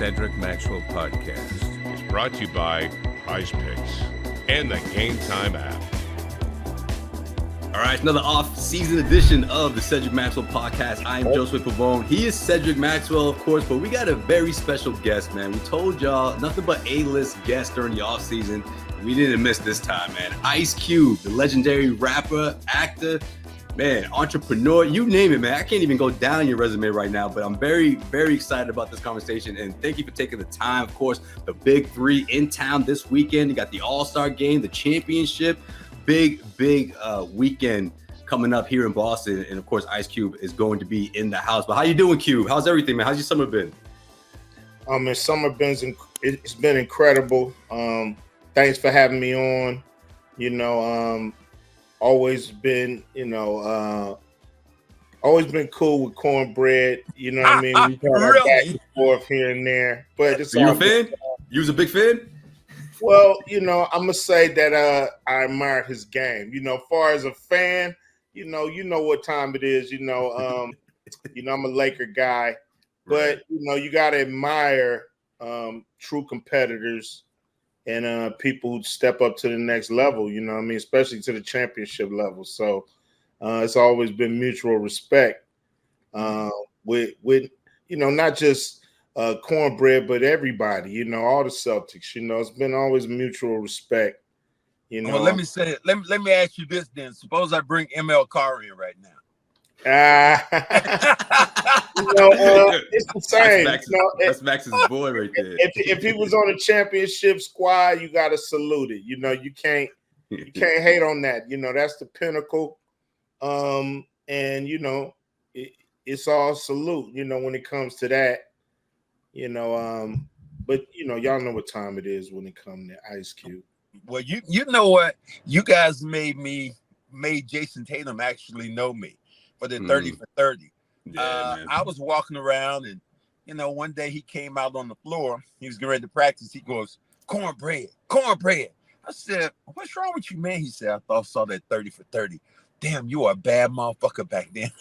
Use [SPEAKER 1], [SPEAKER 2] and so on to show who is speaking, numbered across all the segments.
[SPEAKER 1] Cedric Maxwell Podcast
[SPEAKER 2] is brought to you by Prize Picks and the GameTime app.
[SPEAKER 3] All right, another off-season edition of the Cedric Maxwell Podcast. I am Josue Pavon. He is Cedric Maxwell, of course, but we got a very special guest, man. We told y'all nothing but A-list guests during the off-season. We didn't miss this time, man. Ice Cube, the legendary rapper, actor, man, entrepreneur, you name it, man. I can't even go down your resume right now, but I'm very, very excited about this conversation. And thank you for taking the time. Of course, the big three in town this weekend. You got the All-Star game, the championship. Big weekend coming up here in Boston. And of course, Ice Cube is going to be in the house. But how you doing, Cube? How's everything, man? How's your summer been?
[SPEAKER 4] It's been incredible. Thanks for having me on. Always been cool with cornbread. You know what I mean? We kind of back and forth here and there. But it's
[SPEAKER 3] you a fan? You was a big fan?
[SPEAKER 4] Well, I'm gonna say that I admire his game. As far as a fan, you know what time it is. I'm a Laker guy, but you gotta admire true competitors and people who step up to the next level. Especially to the championship level. So it's always been mutual respect with not just cornbread, but everybody, all the Celtics, it's been always mutual respect,
[SPEAKER 5] Well, let me say it. Let me ask you this then. Suppose I bring ML Carr in right now.
[SPEAKER 4] It's the same.
[SPEAKER 3] That's Max's boy right there.
[SPEAKER 4] If he was on a championship squad, you got to salute it. You can't hate on that. That's the pinnacle. And it's all salute. When it comes to that. But y'all know what time it is when it comes to Ice Cube.
[SPEAKER 5] Well, you know what? You guys made Jayson Tatum actually know me for the 30 for 30. Yeah, I was walking around and one day he came out on the floor. He was getting ready to practice. He goes, cornbread. I said, what's wrong with you, man? He said, I saw that 30 for 30. Damn, you were a bad motherfucker back then.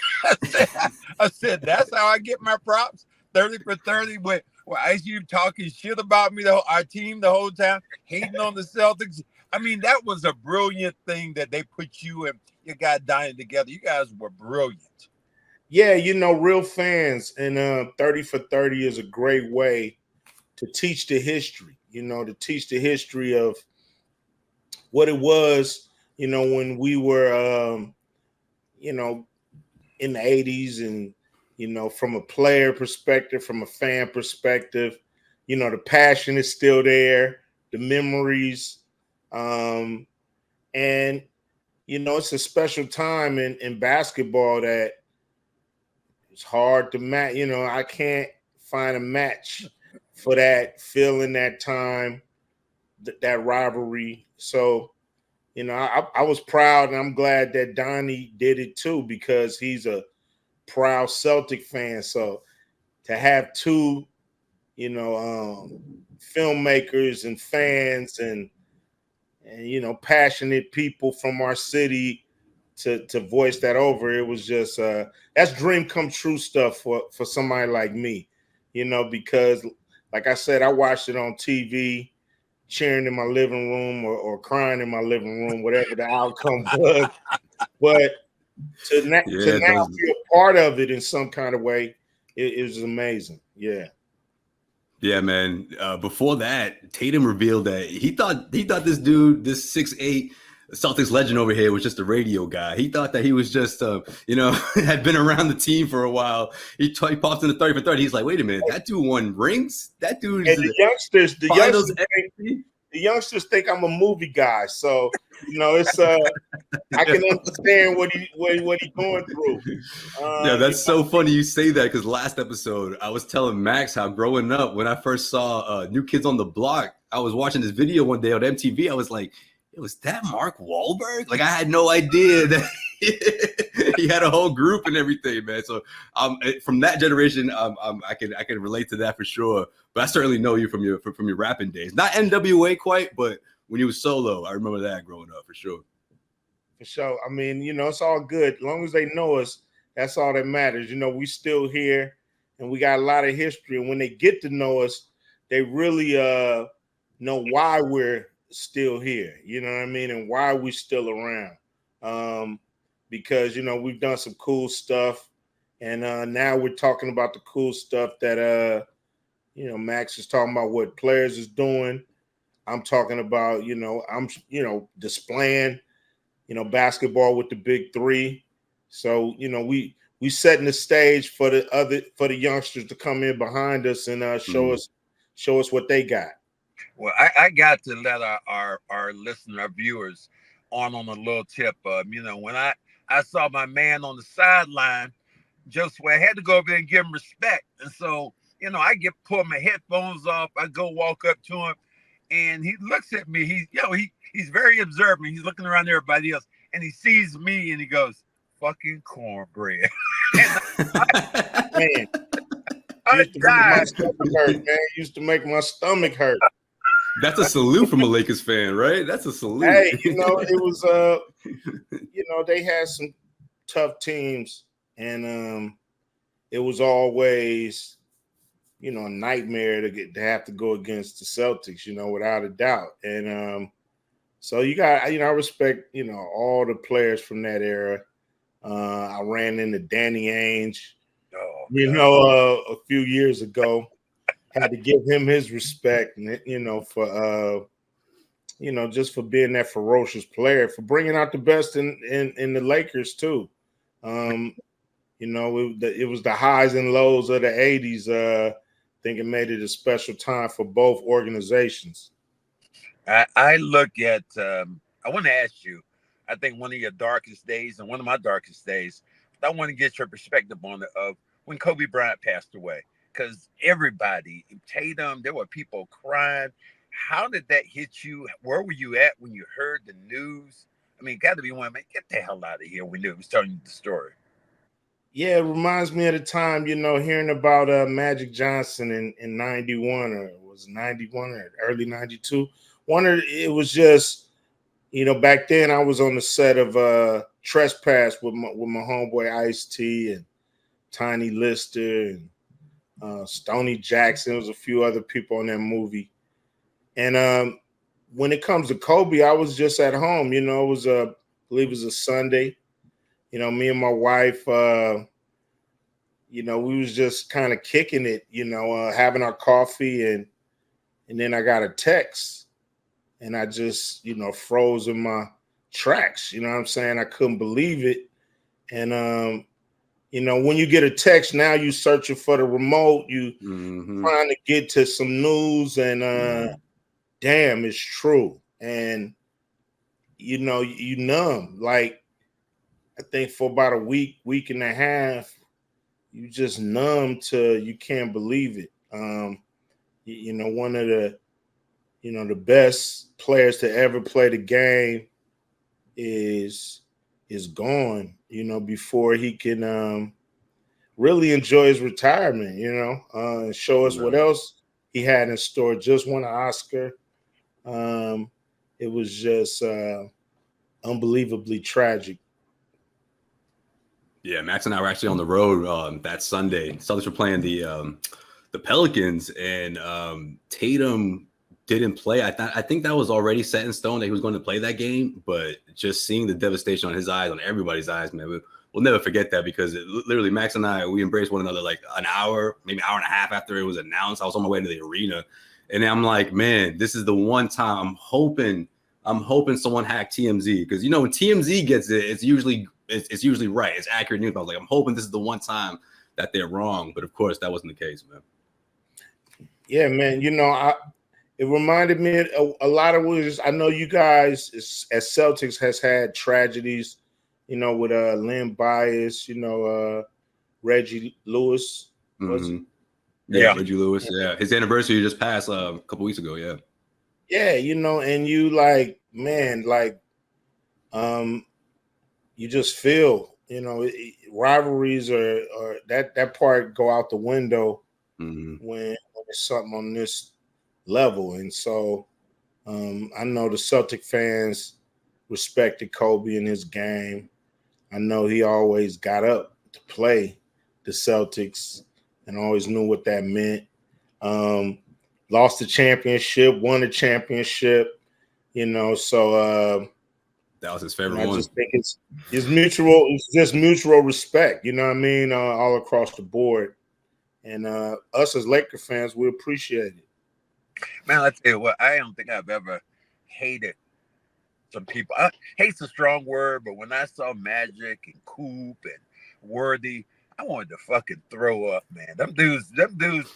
[SPEAKER 5] I said, that's how I get my props. 30 for 30 with Ice Cube talking shit about me, our team the whole time, hating on the Celtics. I mean, that was a brilliant thing that they put you and your guy dying together. You guys were brilliant.
[SPEAKER 4] Yeah, real fans, and 30 for 30 is a great way to teach the history, to teach the history of what it was, when we were, in the 80s and, from a player perspective, from a fan perspective, the passion is still there, the memories. And, it's a special time in basketball that it's hard to match. I can't find a match for that feeling, that time, that rivalry. So, I was proud, and I'm glad that Donnie did it too, because he's a proud Celtic fan. So to have two, filmmakers and fans and passionate people from our city to voice that over, it was just that's dream come true stuff for somebody like me, because like I said, I watched it on TV, cheering in my living room or crying in my living room, whatever the outcome was. But to now be a part of it in some kind of way, it was amazing. Yeah.
[SPEAKER 3] Yeah, man. Before that, Tatum revealed that he thought this dude, this 6'8" Celtics legend over here, was just a radio guy. He thought that he was just, had been around the team for a while. He pops in the 30 for 30. He's like, wait a minute, that dude won rings. That dude.
[SPEAKER 4] And the youngsters think I'm a movie guy, so it's I can understand what he's going through.
[SPEAKER 3] Yeah, that's so funny you say that, because last episode I was telling Max how growing up, when I first saw New Kids on the Block, I was watching this video one day on MTV. I was like, was that Mark Wahlberg? Like, I had no idea that he had a whole group and everything, man. So from that generation, I can relate to that for sure. But I certainly know you from your rapping days. Not NWA quite, but when you was solo, I remember that growing up for sure.
[SPEAKER 4] For sure. I mean, it's all good. As long as they know us, that's all that matters. We still here and we got a lot of history. And when they get to know us, they really know why we're still here. You know what I mean? And why we're still around. Because, you know, we've done some cool stuff. And now we're talking about the cool stuff that, you know, Max is talking about what players is doing. I'm talking about, you know, displaying, you know, basketball with the big three. So, you know, we setting the stage for the youngsters to come in behind us and show us what they got.
[SPEAKER 5] Well, I got to let our listener, our viewers, on a little tip. You know, when I saw my man on the sideline, Josue, I had to go over there and give him respect. And so, you know, I pull my headphones off. I go walk up to him, and he looks at me. He's very observant. He's looking around everybody else, and he sees me, and he goes, "Fucking cornbread."
[SPEAKER 4] Man, used to make my stomach hurt.
[SPEAKER 3] That's a salute from a Lakers fan, right? That's a salute.
[SPEAKER 4] Hey, you know, it was you know, they had some tough teams, and it was always, you know, a nightmare to have to go against the Celtics, you know, without a doubt. And so you got, you know, I respect, you know, all the players from that era. I ran into Danny Ainge, you know, a few years ago. Had to give him his respect, you know, for you know, just for being that ferocious player, for bringing out the best in the Lakers too. You know, it was the highs and lows of the 80s. I think it made it a special time for both organizations.
[SPEAKER 5] I look at, I want to ask you, I think one of your darkest days and one of my darkest days, I want to get your perspective on it of when Kobe Bryant passed away. Because everybody, Tatum, there were people crying. How did that hit you? Where were you at when you heard the news? I mean, got to be one, man, get the hell out of here when it was telling you the story.
[SPEAKER 4] Yeah, it reminds me of the time, you know, hearing about Magic Johnson in 91, or it was 91 or early 92. It was just, you know, back then I was on the set of Trespass with my homeboy Ice-T and Tiny Lister and Stoney Jackson. There was a few other people in that movie. And when it comes to Kobe, I was just at home. You know, it was I believe it was a Sunday. You know, me and my wife, you know, we was just kind of kicking it, you know, having our coffee. And then I got a text. And I just, you know, froze in my tracks. You know what I'm saying? I couldn't believe it. And, you know, when you get a text, now you searching for the remote. You trying to get to some news. And, damn, it's true. And, you know, you numb. Like, I think for about a week and a half, you just numb to you can't believe it. You know, one of the, you know, the best players to ever play the game is gone, you know, before he can really enjoy his retirement, you know, and show us what else he had in store. Just won an Oscar. It was just unbelievably tragic.
[SPEAKER 3] Yeah, Max and I were actually on the road that Sunday. Celtics were playing the Pelicans, and Tatum didn't play. I think that was already set in stone that he was going to play that game, but just seeing the devastation on his eyes, on everybody's eyes, man, we'll never forget that, because literally Max and I, we embraced one another like an hour, maybe hour and a half after it was announced. I was on my way to the arena, and I'm like, man, this is the one time I'm hoping someone hacked TMZ, because, you know, when TMZ gets it, it's usually right. It's accurate news. I was like, I'm hoping this is the one time that they're wrong. But of course, that wasn't the case, man.
[SPEAKER 4] Yeah, man. You know, it reminded me of a lot of ways. I know you guys as Celtics has had tragedies, you know, with Lynn Bias, you know, Reggie Lewis. Was it?
[SPEAKER 3] Yeah, Reggie Lewis. Yeah, his anniversary just passed a couple weeks ago. Yeah.
[SPEAKER 4] Yeah, you know, and you like, man, like, you just feel, you know, rivalries or that part go out the window when it's something on this level. And so I know the Celtic fans respected Kobe and his game. I know he always got up to play the Celtics and always knew what that meant. lost the championship, won the championship, so
[SPEAKER 3] that was his favorite
[SPEAKER 4] I
[SPEAKER 3] one.
[SPEAKER 4] just think it's mutual. It's just mutual respect, you know what I mean, all across the board. And us as Laker fans, we appreciate it.
[SPEAKER 5] Man, I tell you what, I don't think I've ever hated some people. Hate's a strong word, but when I saw Magic and Coop and Worthy, I wanted to fucking throw up, man. Them dudes.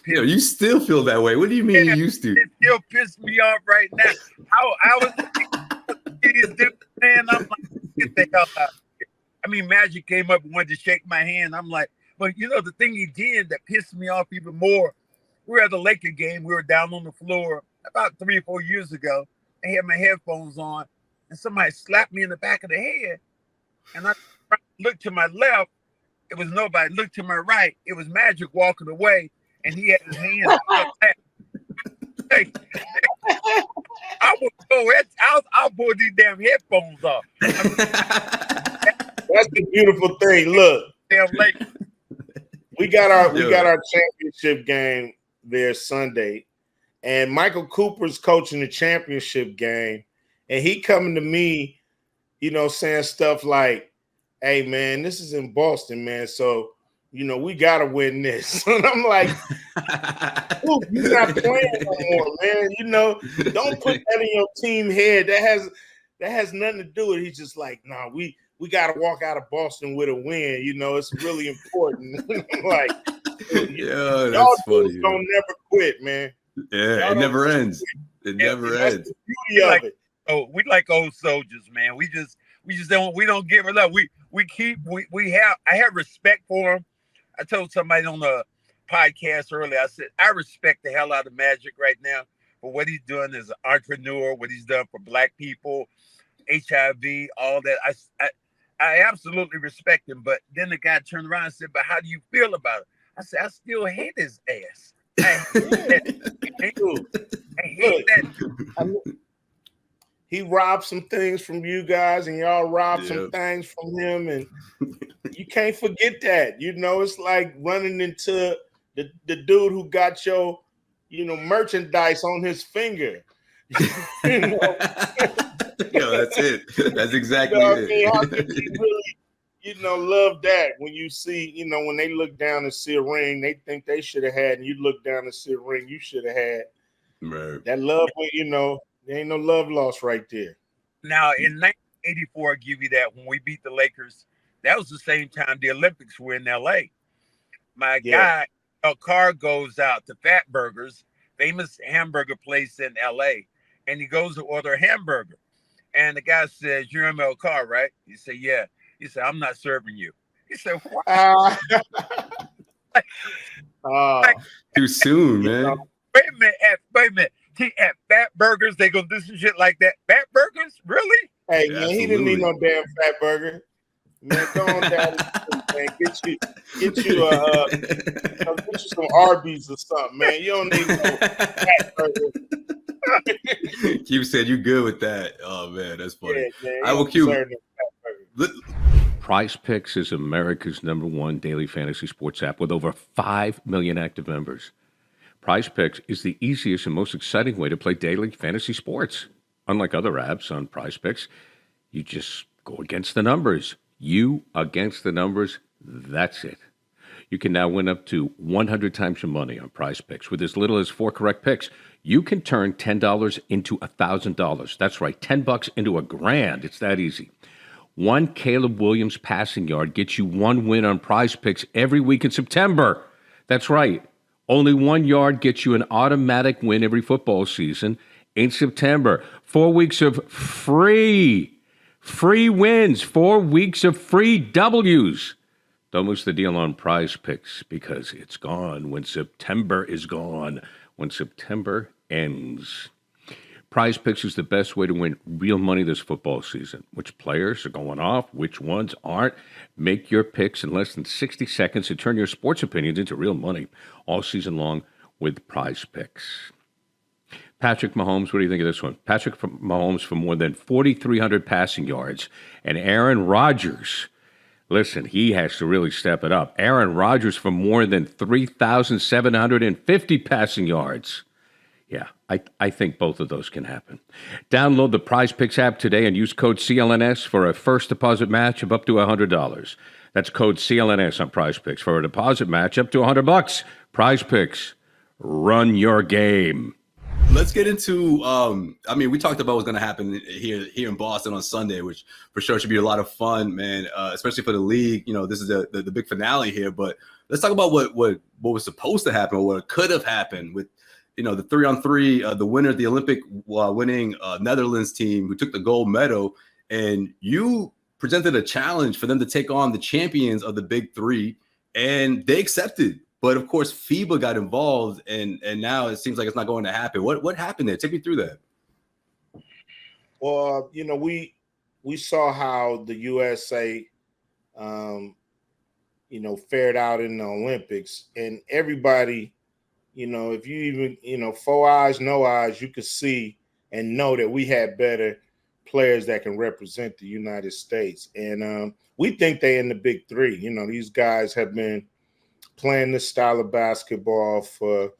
[SPEAKER 3] Yo, you still feel that way? What do you mean you used to?
[SPEAKER 5] It still pisses me off right now. I was these dudes, man. I'm like, get the hell out of here. I mean, Magic came up and wanted to shake my hand. I'm like, but the thing he did that pissed me off even more. We were at the Laker game. We were down on the floor about 3 or 4 years ago. I had my headphones on, and somebody slapped me in the back of the head. And I looked to my left. It was nobody. Looked to my right. It was Magic walking away, and he had his hand up. Hey, I'll pull these damn headphones off.
[SPEAKER 4] That's the beautiful thing. Look,
[SPEAKER 5] damn Laker.
[SPEAKER 4] We got our championship game there Sunday, and Michael Cooper's coaching the championship game, and he coming to me, saying stuff like, "Hey man, this is in Boston, man. So we gotta win this." And I'm like, "You're not playing no more, man. Don't put that in your team head. That has nothing to do with it." He's just like, "Nah, we gotta walk out of Boston with a win. It's really important." I'm like,
[SPEAKER 3] yeah,
[SPEAKER 4] y'all
[SPEAKER 3] funny.
[SPEAKER 4] Don't never quit, man.
[SPEAKER 3] Yeah,
[SPEAKER 4] y'all
[SPEAKER 3] it never ends. It never ends.
[SPEAKER 4] That's the beauty of it.
[SPEAKER 5] Oh, we like old soldiers, man. We just don't give it up. I have respect for him. I told somebody on the podcast earlier, I said, I respect the hell out of Magic right now for what he's doing as an entrepreneur, what he's done for Black people, HIV, all that. I absolutely respect him. But then the guy turned around and said, "But how do you feel about it?" I said, "I still hate his ass. I hate that. I hate that."
[SPEAKER 4] He robbed some things from you guys, and y'all robbed some things from him, and you can't forget that. It's like running into the dude who got your, merchandise on his finger.
[SPEAKER 3] Yeah, that's it. That's exactly it.
[SPEAKER 4] I mean, how could you really, love that when you see, when they look down and see a ring they think they should have had, and you look down and see a ring you should have had.
[SPEAKER 3] Right.
[SPEAKER 4] That love, there ain't no love lost right there.
[SPEAKER 5] Now, in 1984, I'll give you that. When we beat the Lakers, that was the same time the Olympics were in L.A. My guy, a car goes out to Fat Burgers, famous hamburger place in L.A., and he goes to order a hamburger. And the guy says, "You're ML Carr, right?" He said, "Yeah." He said, "I'm not serving you." He said, "What?"
[SPEAKER 3] Too soon, man.
[SPEAKER 5] Wait a minute. At Fat Burgers, they gonna do some shit like that. Fat Burgers, really?
[SPEAKER 4] Hey, man, he didn't need no damn Fat Burger. Man, go on down, man. Get you some Arby's or something, man. You don't need no Fat Burger.
[SPEAKER 3] Q said you good with that. Oh man, that's funny.
[SPEAKER 4] Yeah, man,
[SPEAKER 3] I will Q.
[SPEAKER 1] Prize Picks is America's #1 daily fantasy sports app with over 5 million active members. Prize Picks is the easiest and most exciting way to play daily fantasy sports. Unlike other apps on Prize Picks, you just go against the numbers. You against the numbers, that's it. You can now win up to 100 times your money on Prize Picks. With as little as 4 correct picks, you can turn $10 into $1,000. That's right, $10 into $1,000. It's that easy. One Caleb Williams passing yard gets you 1 win on Prize Picks every week in September. That's right. Only 1 yard gets you an automatic win every football season in September. 4 weeks of free wins, 4 weeks of free W's. Don't miss the deal on Prize Picks because it's gone when September is gone, when September ends. Prize Picks is the best way to win real money this football season. Which players are going off, which ones aren't. Make your picks in less than 60 seconds and turn your sports opinions into real money all season long with Prize Picks. Patrick Mahomes, what do you think of this one? Patrick Mahomes for more than 4,300 passing yards. And Aaron Rodgers, listen, he has to really step it up. Aaron Rodgers for more than 3,750 passing yards. Yeah, I think both of those can happen. Download the Prize Picks app today and use code CLNS for a first deposit match of up to $100. That's code CLNS on Prize Picks for a deposit match up to $100. Prize Picks, run your game.
[SPEAKER 3] Let's get into. We talked about what's going to happen here in Boston on Sunday, which for sure should be a lot of fun, man. Especially for the league. You know, this is the big finale here. But let's talk about what was supposed to happen, or what could have happened with, the 3-on-3, the winner of the Olympic winning Netherlands team who took the gold medal, and you presented a challenge for them to take on the champions of the Big Three, and they accepted. But of course, FIBA got involved, and now it seems like it's not going to happen. What happened there? Take me through that.
[SPEAKER 4] Well, we saw how the USA, fared out in the Olympics, and everybody, if you even, 4 eyes, no eyes, you could see and know that we had better players that can represent the United States. And we think they in the Big Three. These guys have been playing this style of basketball for,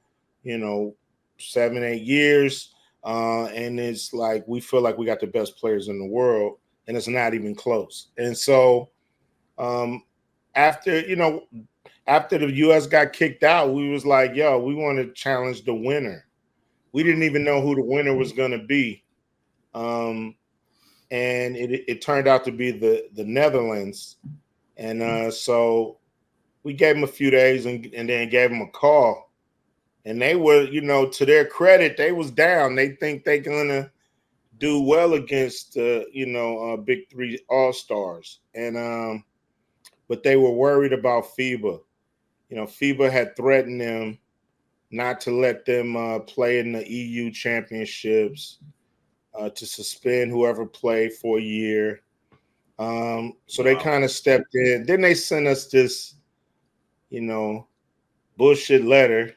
[SPEAKER 4] 7-8 years. And it's like, we feel like we got the best players in the world, and it's not even close. And so after the U.S. got kicked out, we was like, yo, we want to challenge the winner. We didn't even know who the winner was going to be. And it turned out to be the Netherlands. And so we gave them a few days and then gave them a call. And they were, to their credit, they was down. They think they're going to do well against, Big Three All-Stars. And but they were worried about FIBA. FIBA had threatened them not to let them play in the EU championships, to suspend whoever played for a year. So they kind of stepped in. Then they sent us this, bullshit letter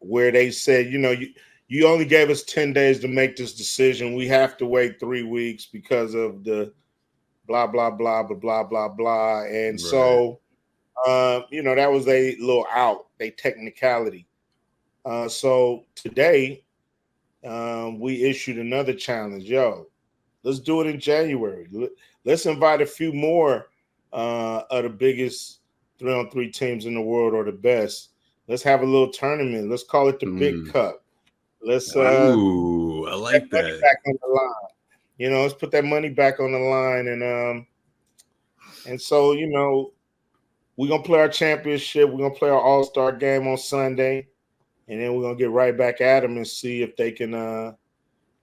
[SPEAKER 4] where they said, you only gave us 10 days to make this decision. We have to wait 3 weeks because of the blah, blah, blah, blah, blah, blah, blah. And right. So, that was a little out, a technicality. So today we issued another challenge. Yo, let's do it in January. Let's invite a few more of the biggest 3-on-3 teams in the world, or the best. Let's have a little tournament. Let's call it the Big Cup. Let's
[SPEAKER 3] I like that.
[SPEAKER 4] Back on the line. Let's put that money back on the line, and so we're gonna play our championship. We're gonna play our All-Star game on Sunday, and then we're gonna get right back at them and see if they can.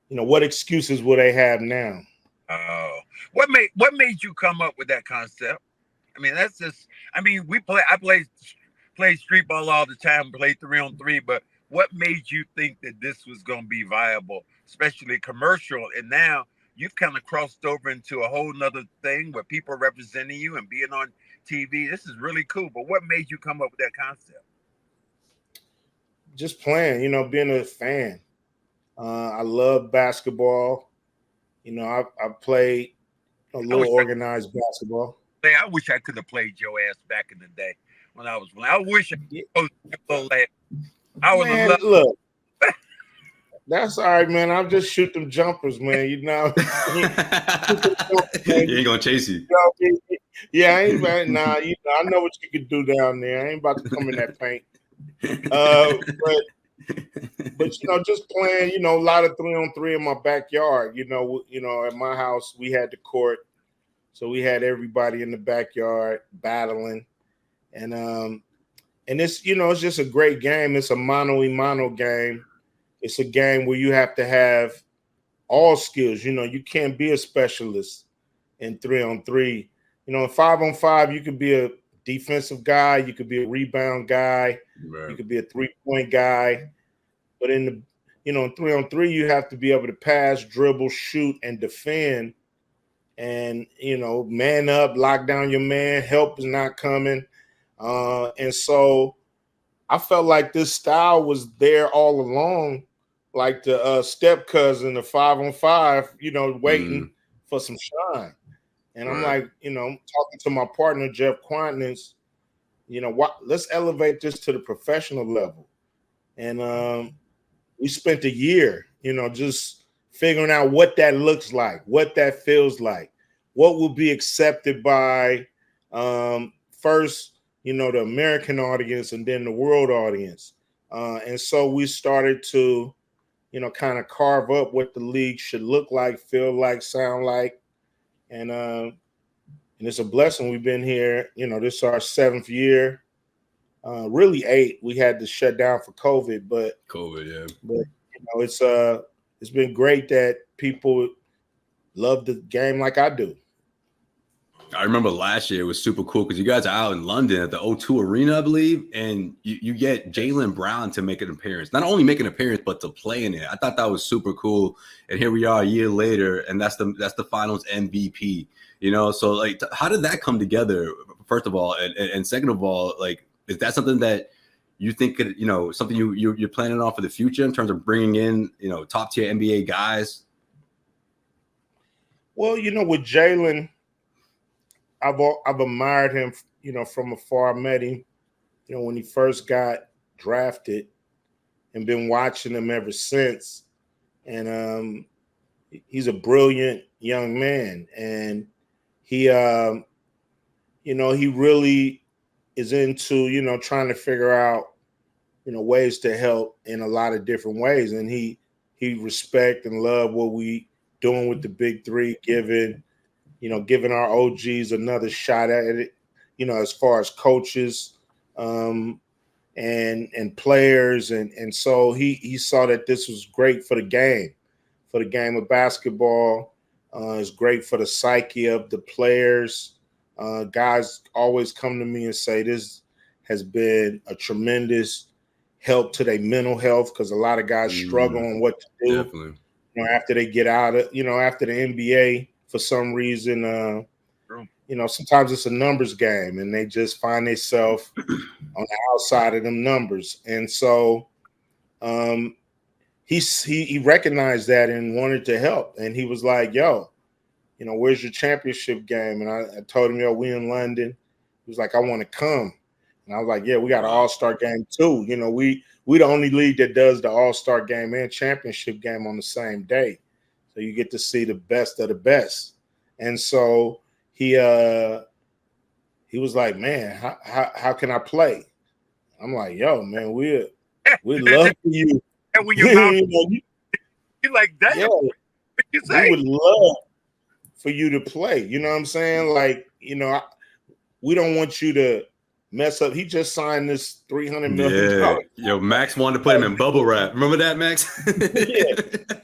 [SPEAKER 4] What excuses will they have now?
[SPEAKER 5] Oh, what made you come up with that concept? I mean, that's just. I mean, I played street ball all the time, played 3-on-3, but what made you think that this was going to be viable, especially commercial? And now you've kind of crossed over into a whole nother thing where people are representing you and being on TV. This is really cool. But what made you come up with that concept?
[SPEAKER 4] Just playing, being a fan. I love basketball. I played a little organized basketball.
[SPEAKER 5] I wish I could have played your ass back in the day when I was playing. I wish I was.
[SPEAKER 4] Man, look, that's all right, man. I'll just shoot them jumpers, man.
[SPEAKER 3] He ain't gonna chase you.
[SPEAKER 4] Yeah, I ain't about nah. I know what you can do down there. I ain't about to come in that paint. But just playing. A lot of 3-on-3 in my backyard. At my house we had the court. So we had everybody in the backyard battling, and it's it's just a great game. It's a mano-a-mano game. It's a game where you have to have all skills. You can't be a specialist in 3-on-3. In 5-on-5, you could be a defensive guy, you could be a rebound guy, right. You could be a 3-point guy. But in 3-on-3, you have to be able to pass, dribble, shoot, and defend. And, man up, lock down your man, help is not coming. And so I felt like this style was there all along, like the step cousin, the 5-on-5, waiting for some shine. And I'm like, talking to my partner, Jeff Quantness, let's elevate this to the professional level. And we spent a year, just figuring out what that looks like, what that feels like, what will be accepted by first, the American audience and then the world audience. And so we started to, kind of carve up what the league should look like, feel like, sound like. And it's a blessing. We've been here, this is our 7th year. Really 8. We had to shut down for COVID, but it's been great that people love the game like I do.
[SPEAKER 3] I remember last year it was super cool because you guys are out in London at the O2 Arena, I believe, and you get Jaylen Brown to make an appearance. Not only make an appearance, but to play in it. I thought that was super cool. And here we are a year later, and that's the Finals MVP. So like, how did that come together? First of all, and second of all, like, is that something that you think could, something you're planning on for the future in terms of bringing in, top tier NBA guys?
[SPEAKER 4] Well, with Jaylen, I've admired him, from afar. I met him, when he first got drafted, and been watching him ever since. And he's a brilliant young man, and he, he really is into, trying to figure out, ways to help in a lot of different ways. And he respect and love what we doing with the big three, giving our OGs another shot at it, as far as coaches and players. And so he saw that this was great for the game of basketball. It's great for the psyche of the players. Guys always come to me and say this has been a tremendous help to their mental health, because a lot of guys struggle on what to do.
[SPEAKER 3] Definitely.
[SPEAKER 4] After they get out of, after the NBA, for some reason, sometimes it's a numbers game and they just find themselves on the outside of them numbers. And so he recognized that and wanted to help. And he was like, yo, where's your championship game? And I told him, yo, we in London. He was like, I want to come. And I was like, yeah, we got an all-star game too. We the only league that does the all-star game and championship game on the same day. So you get to see the best of the best. And so he was like, man, how can I play? I'm like, yo, man, we'd love for you.
[SPEAKER 5] And when you're like, damn,
[SPEAKER 4] yeah,
[SPEAKER 5] you say?
[SPEAKER 4] We would love for you to play. You know what I'm saying? Like, we don't want you to mess up. He just signed this $300 million.
[SPEAKER 3] Yo, Max wanted to put him in bubble wrap. Remember that, Max?
[SPEAKER 4] Yeah.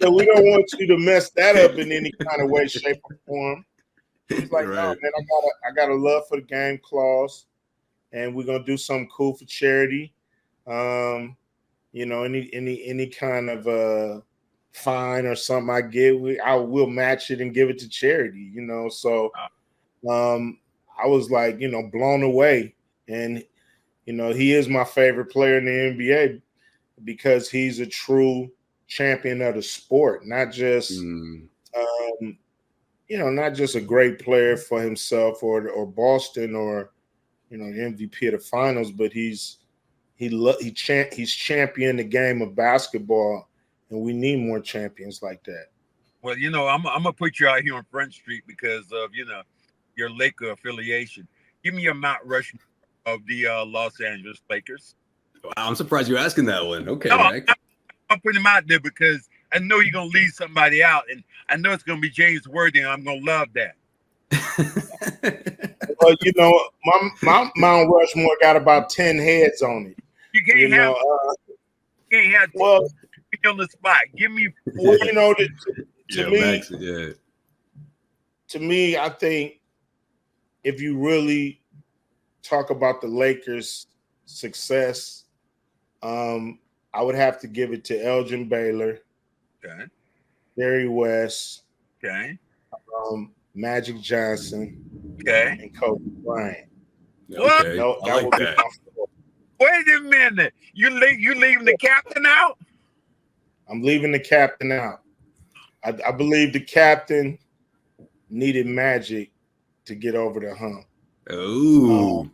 [SPEAKER 4] So we don't want you to mess that up in any kind of way, shape, or form. He's like, no, man, I got a love for the game clause, and we're gonna do something cool for charity. Any kind of fine or something I get, I will match it and give it to charity. So I was like, blown away. And, he is my favorite player in the NBA because he's a true champion of the sport, not just, not just a great player for himself or Boston or, the MVP of the finals, but he's championed the game of basketball, and we need more champions like that.
[SPEAKER 5] Well, I'm gonna put you out here on Front Street because of your Laker affiliation. Give me your Mount Rushmore of the Los Angeles Lakers.
[SPEAKER 3] Wow, I'm surprised you're asking that one. Okay,
[SPEAKER 5] no,
[SPEAKER 3] Mike.
[SPEAKER 5] I'm putting him out there because I know you're gonna leave somebody out, and I know it's gonna be James Worthy, and I'm gonna love that.
[SPEAKER 4] Well, my Mount Rushmore got about 10 heads on it.
[SPEAKER 5] You can't have. Can't have.
[SPEAKER 4] Well,
[SPEAKER 5] on the spot. Give me.
[SPEAKER 4] Well, to me, I think if you really talk about the Lakers' success, I would have to give it to Elgin Baylor,
[SPEAKER 5] okay,
[SPEAKER 4] Jerry West,
[SPEAKER 5] okay,
[SPEAKER 4] Magic Johnson,
[SPEAKER 5] okay,
[SPEAKER 4] and Kobe Bryant.
[SPEAKER 5] What?
[SPEAKER 3] Okay.
[SPEAKER 4] No,
[SPEAKER 3] I like that.
[SPEAKER 5] Wait a minute. You leaving the captain out?
[SPEAKER 4] I'm leaving the captain out. I believe the captain needed Magic to get over the hump.
[SPEAKER 3] Oh,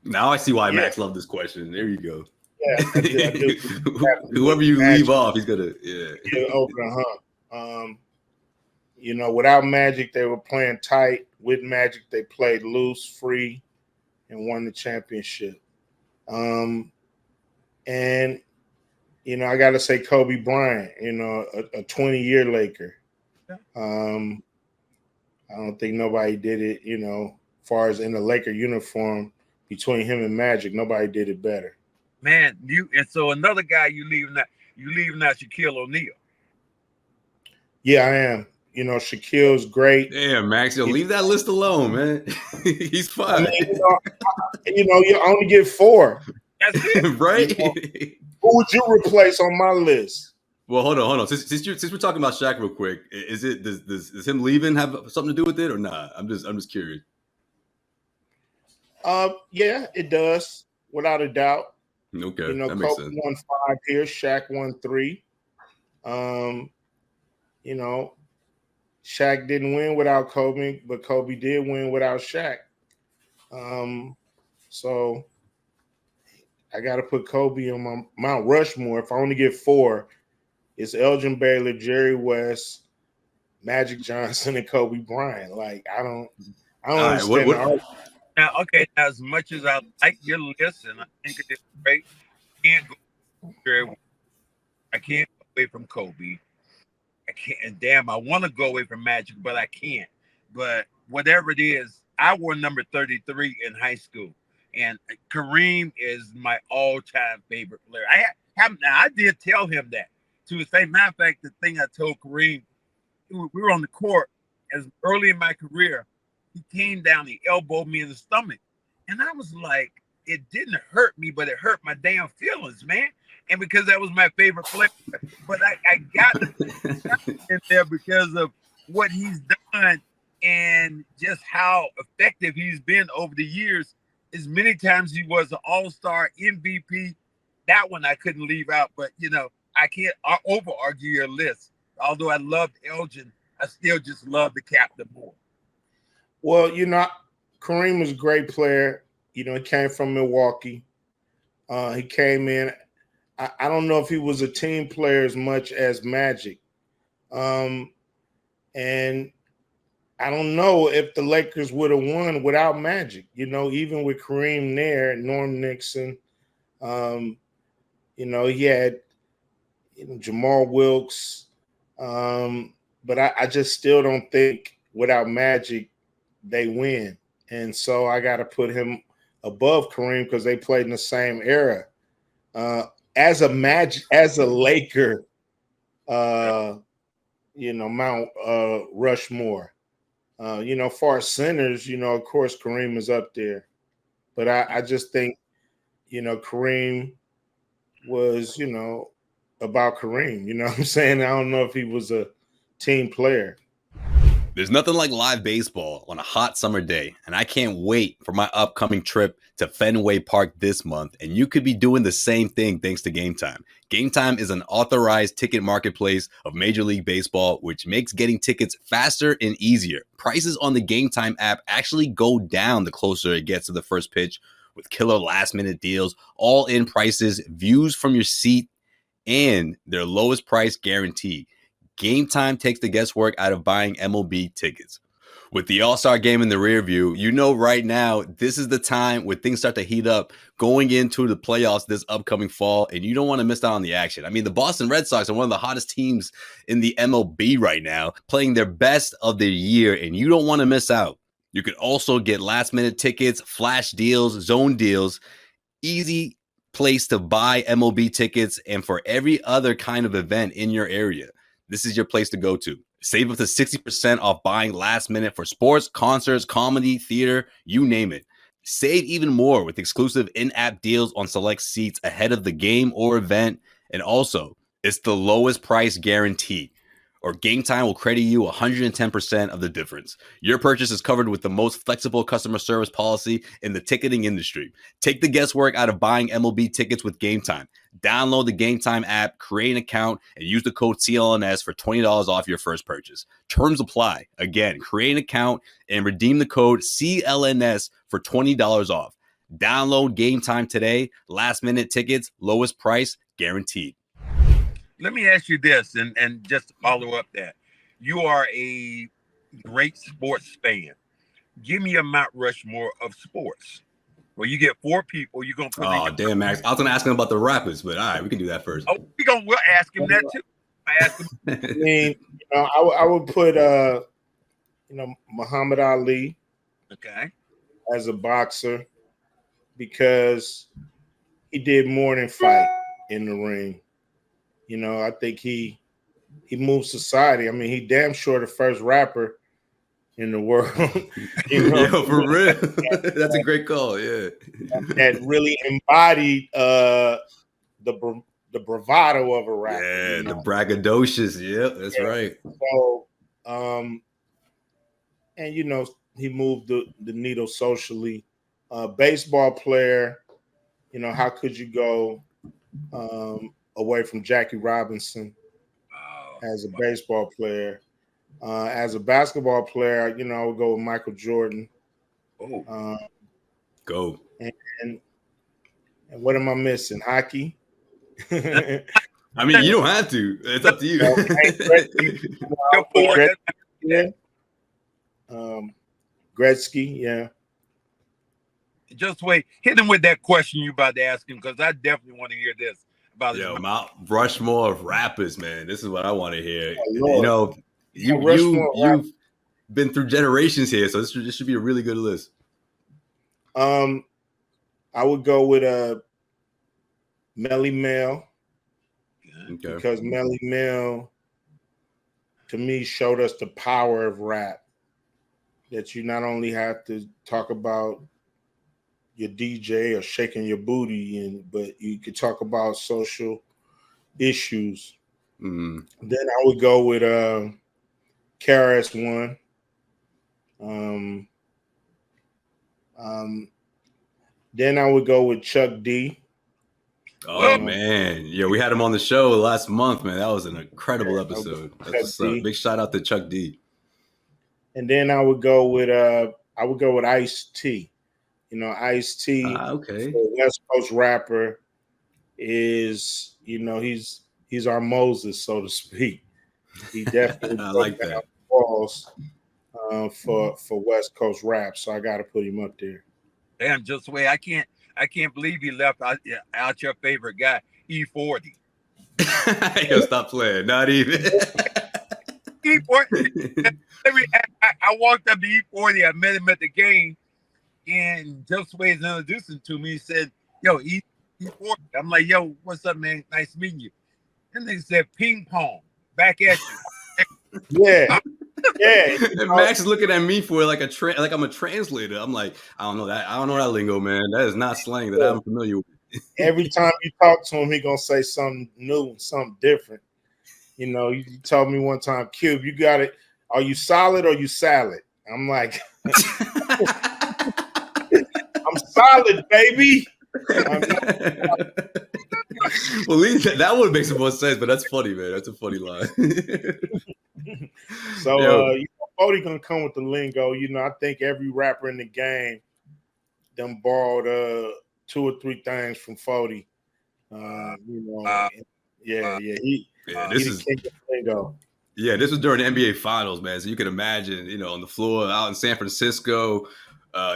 [SPEAKER 3] now I see why Max loved this question. There you go.
[SPEAKER 4] I do.
[SPEAKER 3] Whoever you leave off, he's gonna
[SPEAKER 4] get over the hump. Without Magic, they were playing tight. With Magic, they played loose, free, and won the championship. And I got to say Kobe Bryant. A 20-year Laker. I don't think nobody did it. As far as in the Laker uniform, between him and Magic, nobody did it better.
[SPEAKER 5] Man, and so another guy you leaving out Shaquille O'Neal. Yeah,
[SPEAKER 4] I am. Shaquille's great.
[SPEAKER 3] Damn, Max, leave that list alone, man. He's fine.
[SPEAKER 4] You only get 4.
[SPEAKER 5] That's it.
[SPEAKER 3] Right?
[SPEAKER 4] Who would you replace on my list?
[SPEAKER 3] Well, hold on. Since we're talking about Shaq real quick, does him leaving have something to do with it or not? I'm just curious.
[SPEAKER 4] Yeah, it does, without a doubt.
[SPEAKER 3] Okay, that
[SPEAKER 4] Kobe won 5 here, Shaq won 3. Shaq didn't win without Kobe, but Kobe did win without Shaq. So I got to put Kobe on my Mount Rushmore. If I only get 4, it's Elgin Baylor, Jerry West, Magic Johnson, and Kobe Bryant. Like I don't understand the argument.
[SPEAKER 5] Now, okay, as much as I like your list and I think it is great, I can't go away from Kobe. I can't, and damn, I want to go away from Magic, but I can't. But whatever it is, I wore number 33 in high school, and Kareem is my all-time favorite player. I did tell him that. To his face, matter of fact, the thing I told Kareem, we were on the court as early in my career. He came down, he elbowed me in the stomach. And I was like, it didn't hurt me, but it hurt my damn feelings, man. And because that was my favorite player. But I got in there because of what he's done and just how effective he's been over the years. As many times he was an all-star MVP. That one I couldn't leave out. But, I can't over-argue your list. Although I loved Elgin, I still just love the captain more.
[SPEAKER 4] Well, Kareem was a great player. He came from Milwaukee. He came in. I don't know if he was a team player as much as Magic. And I don't know if the Lakers would have won without Magic, even with Kareem there, Norm Nixon. He had Jamal Wilkes. But I just still don't think without Magic they win. And so I got to put him above Kareem because they played in the same era. As a Laker, Mount Rushmore. Far as centers, of course, Kareem is up there. But I just think, Kareem was, about Kareem. You know what I'm saying? I don't know if he was a team player.
[SPEAKER 3] There's nothing like live baseball on a hot summer day, and I can't wait for my upcoming trip to Fenway Park this month, and you could be doing the same thing thanks to GameTime. GameTime is an authorized ticket marketplace of Major League Baseball, which makes getting tickets faster and easier. Prices on the GameTime app actually go down the closer it gets to the first pitch with killer last-minute deals, all-in prices, views from your seat, and their lowest price guaranteed. GameTime takes the guesswork out of buying MLB tickets. With the All-Star game in the rear view, right now, this is the time where things start to heat up going into the playoffs this upcoming fall, and you don't want to miss out on the action. I mean, the Boston Red Sox are one of the hottest teams in the MLB right now, playing their best of the year, and you don't want to miss out. You could also get last-minute tickets, flash deals, zone deals, easy place to buy MLB tickets, and for every other kind of event in your area. This is your place to go to. Save up to 60% off buying last minute for sports, concerts, comedy, theater, you name it. Save even more with exclusive in-app deals on select seats ahead of the game or event. And also, it's the lowest price guarantee, or GameTime will credit you 110% of the difference. Your purchase is covered with the most flexible customer service policy in the ticketing industry. Take the guesswork out of buying MLB tickets with GameTime. Download the GameTime app, create an account, and use the code CLNS for $20 off your first purchase. Terms apply. Again, create an account and redeem the code CLNS for $20 off. Download GameTime today. Last-minute tickets, lowest price, guaranteed.
[SPEAKER 5] Let me ask you this, and just to follow up that. You are a great sports fan. Give me a Mount Rushmore of sports. Well, you get 4 people. You're going to put
[SPEAKER 3] Oh, damn, Max. I was going to ask him about the rappers, but all right, we can do that first.
[SPEAKER 5] Oh, we'll ask him that, too. I ask him.
[SPEAKER 4] I mean, I would put, Muhammad Ali as a boxer because he did more than fight in the ring. I think he moved society. I mean, he damn sure the first rapper in the world.
[SPEAKER 3] Yo, for real. That's a great call. Yeah,
[SPEAKER 4] that really embodied the bravado of a rapper.
[SPEAKER 3] Yeah, the braggadocious. Yep, that's right.
[SPEAKER 4] So, and he moved the needle socially. Baseball player. How could you go away from Jackie Robinson as a baseball player? As a basketball player, I would go with Michael Jordan.
[SPEAKER 3] Go.
[SPEAKER 4] And what am I missing? Hockey?
[SPEAKER 3] I mean, you don't have to. It's up to you.
[SPEAKER 4] Gretzky, yeah.
[SPEAKER 5] Just wait. Hit him with that question you about to ask him, because I definitely want to hear this about
[SPEAKER 3] Mount Rushmore of rappers, man. This is what I want to hear.
[SPEAKER 4] Oh,
[SPEAKER 3] You've been through generations here, so this should be a really good list.
[SPEAKER 4] I would go with Melly Mel.
[SPEAKER 3] Okay.
[SPEAKER 4] Because Melly Mel, to me, showed us the power of rap. That you not only have to talk about your DJ or shaking your booty, but you could talk about social issues.
[SPEAKER 3] Mm.
[SPEAKER 4] Then I would go with KRS-One. Then I would go with Chuck D.
[SPEAKER 3] Oh man, we had him on the show last month, man. That was an incredible episode. That's big shout out to Chuck D. And
[SPEAKER 4] then I would go with Ice-T. Ice-T,
[SPEAKER 3] okay,
[SPEAKER 4] West Coast rapper, is he's our Moses, so to speak. He definitely
[SPEAKER 3] I like that.
[SPEAKER 4] Balls for West Coast rap, so I got to put him up there.
[SPEAKER 5] Damn, just wait. I can't believe you left out your favorite guy, E40.
[SPEAKER 3] Yo, stop playing. Not even.
[SPEAKER 5] E40. I walked up to E40. I met him at the game, and Josue is introducing to me. He said, "Yo, E40." I'm like, "Yo, what's up, man? Nice meeting you." And they said, "Ping pong, back at you."
[SPEAKER 4] Yeah. Yeah.
[SPEAKER 3] And Max is looking at me for like I'm a translator. I'm like, I don't know that lingo, man. That is not slang that I'm familiar with.
[SPEAKER 4] Every time you talk to him, he gonna say something new, something different. You told me one time, Cube, you got it. Are you solid or you salad? I'm like, I'm solid, baby.
[SPEAKER 3] Well, that would make some more sense, but that's funny, man. That's a funny line.
[SPEAKER 4] So, Bodie gonna come with the lingo. I think every rapper in the game them borrowed 2 or 3 things from Fody. This is king of lingo.
[SPEAKER 3] Yeah, this was during the NBA Finals, man. So you can imagine, on the floor out in San Francisco,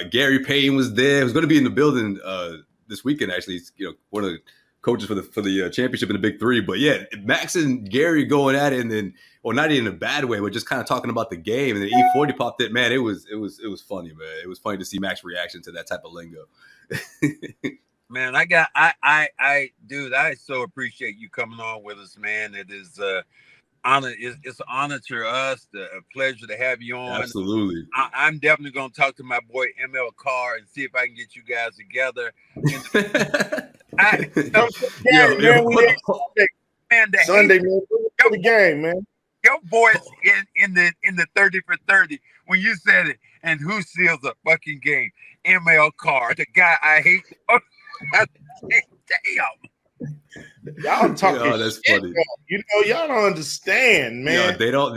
[SPEAKER 3] Gary Payton was there. He was going to be in the building this weekend. Actually, he's, one of the coaches for the championship in the Big Three. But yeah, Max and Gary going at it, and then, well, not in a bad way, but just kind of talking about the game. And then E40 popped it. Man, it was funny, man. It was funny to see Max's reaction to that type of lingo.
[SPEAKER 5] Man, dude, I so appreciate you coming on with us, man. It is honor. It's an honor to us, a pleasure to have you on.
[SPEAKER 3] Absolutely.
[SPEAKER 5] I'm definitely going to talk to my boy ML Carr and see if I can get you guys together.
[SPEAKER 4] Sunday, man, the game, man.
[SPEAKER 5] Your voice in the 30 for 30 when you said it, and who seals a fucking game? ML Carr, the guy I hate. Damn.
[SPEAKER 4] Y'all talking
[SPEAKER 3] that's
[SPEAKER 4] shit,
[SPEAKER 3] funny.
[SPEAKER 4] Y'all don't understand, man.
[SPEAKER 3] They still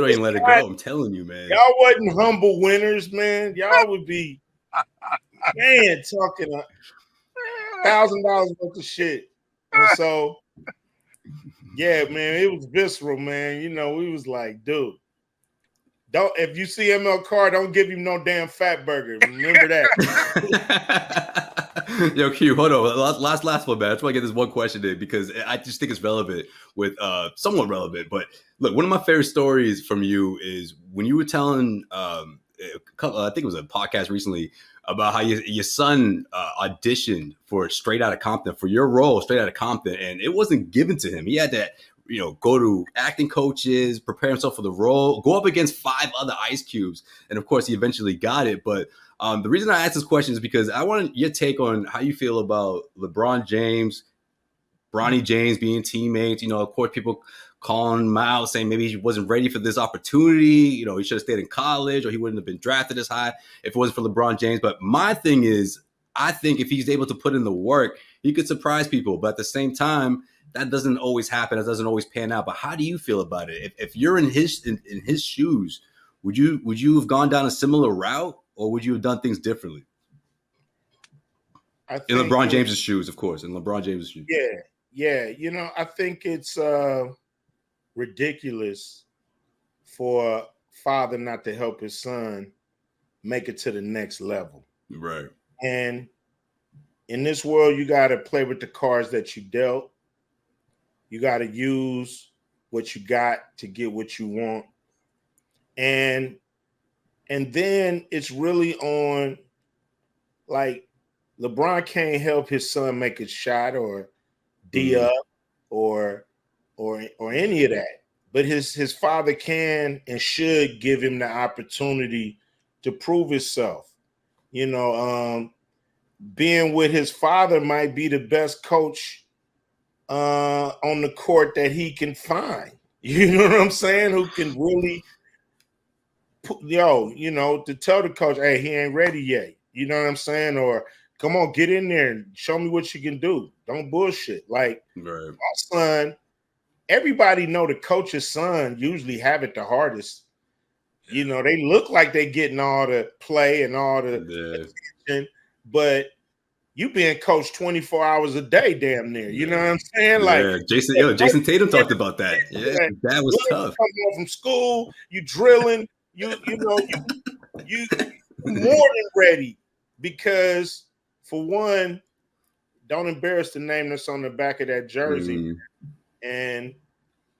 [SPEAKER 3] don't even let it go. I'm telling you, man.
[SPEAKER 4] Y'all wasn't humble winners, man. Y'all would be man talking $1,000 worth of shit. And so, yeah, man, it was visceral, man. You know, we was like, dude, if you see ML Carr, don't give him no damn fat burger. Remember that.
[SPEAKER 3] Yo, Q, hold on. Last one, man. I just want to get this one question in because I just think it's relevant with somewhat relevant. But look, one of my favorite stories from you is when you were telling, I think it was a podcast recently about how your son auditioned for Straight Outta Compton for your role, Straight Outta Compton, and it wasn't given to him. He had to, go to acting coaches, prepare himself for the role, go up against 5 other Ice Cubes, and of course, he eventually got it. But the reason I asked this question is because I want your take on how you feel about LeBron James, Bronny James being teammates. Of course, people calling him out, saying maybe he wasn't ready for this opportunity. He should have stayed in college or he wouldn't have been drafted as high if it wasn't for LeBron James. But my thing is, I think if he's able to put in the work, he could surprise people. But at the same time, that doesn't always happen. It doesn't always pan out. But how do you feel about it? If you're in his shoes, would you have gone down a similar route or would you have done things differently? In LeBron James's shoes, of course. In LeBron James's shoes.
[SPEAKER 4] Yeah. I think it's ridiculous for a father not to help his son make it to the next level.
[SPEAKER 3] Right.
[SPEAKER 4] And in this world, you got to play with the cards that you dealt. You got to use what you got to get what you want. And then it's really on, like, LeBron can't help his son make a shot or D up or any of that. But his father can and should give him the opportunity to prove himself. Being with his father might be the best coach on the court that he can find. You know what I'm saying? Who can really, to tell the coach, hey, he ain't ready yet. You know what I'm saying? Or come on, get in there and show me what you can do. Don't bullshit. Like,
[SPEAKER 3] right.
[SPEAKER 4] My son, everybody know the coach's son usually have it the hardest. They look like they getting all the play and all the attention, but you being coached 24 hours a day, damn near. You know what I'm saying? Like,
[SPEAKER 3] Jayson Tatum talked about that. Yeah, that was tough.
[SPEAKER 4] Coming home from school, you drilling, you more than ready because, for one, don't embarrass the name that's on the back of that jersey. And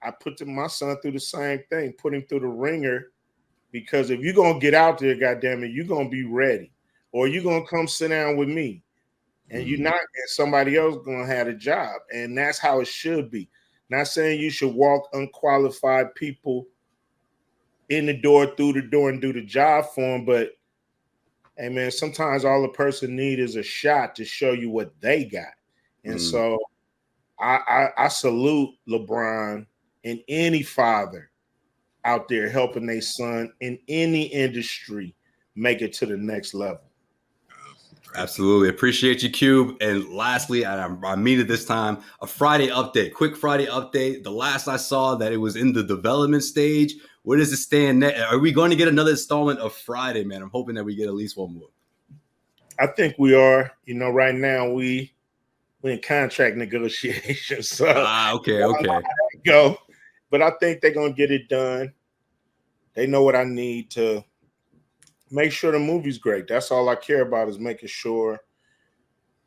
[SPEAKER 4] I put my son through the same thing, put him through the ringer, because if you're going to get out there, goddammit, you're going to be ready. Or you're going to come sit down with me. And you're not, and somebody else going to have a job. And that's how it should be. Not saying you should walk unqualified people in the door, through the door, and do the job for them. But, hey, man, sometimes all a person need is a shot to show you what they got. And so I salute LeBron and any father out there helping their son in any industry make it to the next level.
[SPEAKER 3] Absolutely. Appreciate you, Cube. And lastly, I mean it this time, a Friday update, quick Friday update. The last I saw that it was in the development stage. Where does it stand? Are we going to get another installment of Friday, man? I'm hoping that we get at least one more.
[SPEAKER 4] I think we are. Right now we're in contract negotiations. So
[SPEAKER 3] okay.
[SPEAKER 4] Go. But I think they're going to get it done. They know what I need to make sure the movie's great. That's all I care about, is making sure,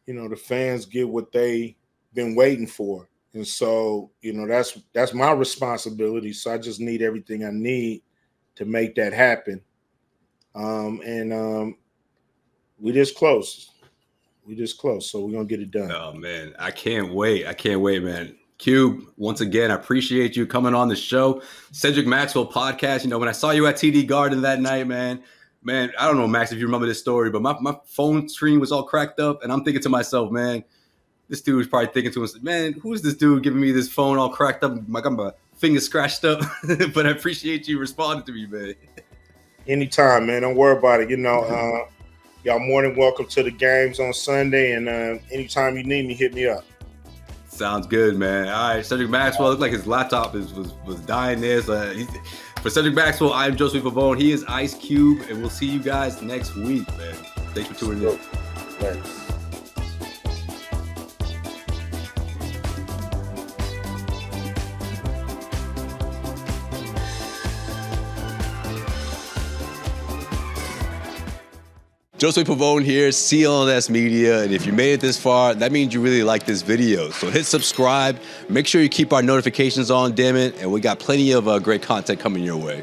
[SPEAKER 4] the fans get what they've been waiting for. And so, that's my responsibility. So I just need everything I need to make that happen. We this close. So we're going to get it done.
[SPEAKER 3] Oh, man. I can't wait, man. Cube, once again, I appreciate you coming on the show. Cedric Maxwell Podcast. When I saw you at TD Garden that night, man, I don't know, Max, if you remember this story, but my phone screen was all cracked up, and I'm thinking to myself, man, this dude was probably thinking to himself, man, who's this dude giving me this phone all cracked up? I got my fingers scratched up, but I appreciate you responding to me, man.
[SPEAKER 4] Anytime, man. Don't worry about it. Y'all more than welcome to the games on Sunday, and anytime you need me, hit me up.
[SPEAKER 3] Sounds good, man. All right, Cedric Maxwell, looked like his laptop was dying there. So for Cedric Maxwell, I'm Josue Pavon. He is Ice Cube, and we'll see you guys next week, man. Thanks for tuning in.
[SPEAKER 4] Later.
[SPEAKER 3] Josue Pavon here, CLNS Media, and if you made it this far, that means you really like this video. So hit subscribe, make sure you keep our notifications on, damn it, and we got plenty of great content coming your way.